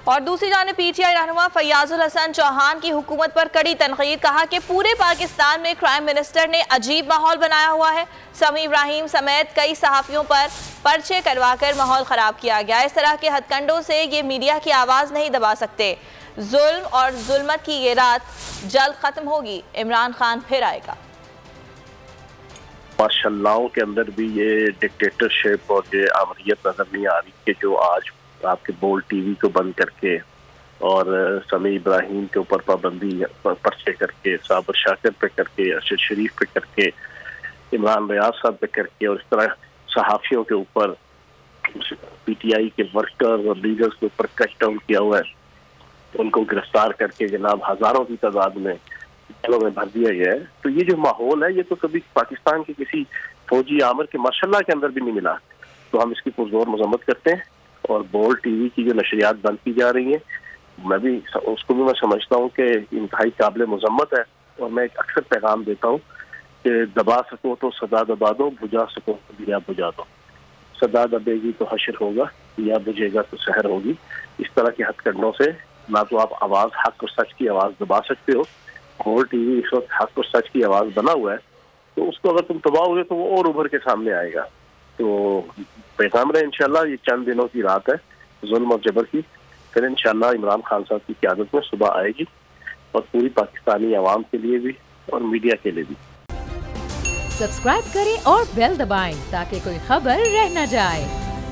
اور دوسری جانب پی ٹی آئی رہنما فیاض الحسن چوہان کی حکومت پر کڑی تنقید، کہا کہ پورے پاکستان میں کرائم منسٹر نے عجیب ماحول بنایا ہوا ہے۔ سمیع ابراہیم سمیت کئی صحافیوں پر پرچے کروا کر ماحول خراب کیا گیا۔ اس طرح کے ہتھ کنڈوں سے یہ میڈیا کی آواز نہیں دبا سکتے۔ ظلم اور ظلمت کی یہ رات جلد ختم ہوگی، عمران خان پھر آئے گا۔ ماشاء اللہ کے اندر بھی یہ ڈکٹیٹرشپ اور یہ آمریت نظر نہیں آ رہی کہ جو آج آپ کے بولڈ ٹی وی کو بند کر کے اور سمیع ابراہیم کے اوپر پابندی پرچے کر کے، صابر شاکر پہ کر کے، ارشد شریف پہ کر کے، عمران ریاض صاحب پہ کر کے، اور اس طرح صحافیوں کے اوپر پی ٹی آئی کے ورکر اور لیڈرز کے اوپر کٹ ڈاؤن کیا ہوا ہے، ان کو گرفتار کر کے جناب ہزاروں کی تعداد میں جیلوں میں بھر دیا گیا ہے۔ تو یہ جو ماحول ہے یہ تو کبھی پاکستان کے کسی فوجی آمر کے ماشاء اللہ کے اندر بھی نہیں ملا۔ تو ہم اس کی پرزور مذمت کرتے ہیں، اور بولڈ ٹی وی کی جو نشریات بند کی جا رہی ہیں میں بھی اس کو بھی میں سمجھتا ہوں کہ انتہائی قابل مذمت ہے، اور میں ایک اکثر پیغام دیتا ہوں کہ دبا سکو تو صدا دبا دو، بجھا سکو تو دیا بجھا دو۔ صدا دبے گی تو حشر ہوگا، دیا بجھے گا تو سحر ہوگی۔ اس طرح کے ہتھ کنڈوں سے نہ تو آپ آواز، حق اور سچ کی آواز دبا سکتے ہو۔ بولڈ ٹی وی اس وقت حق اور سچ کی آواز بنا ہوا ہے، تو اس کو اگر تم دباؤ گے تو وہ اور ابھر کے سامنے آئے گا۔ تو پیغام رہے انشاءاللہ یہ چند دنوں کی رات ہے ظلم اور جبر کی، پھر انشاءاللہ عمران خان صاحب کی قیادت میں صبح آئے گی، اور پوری پاکستانی عوام کے لیے بھی اور میڈیا کے لیے بھی۔ سبسکرائب کریں اور بیل دبائیں تاکہ کوئی خبر رہ نہ جائے۔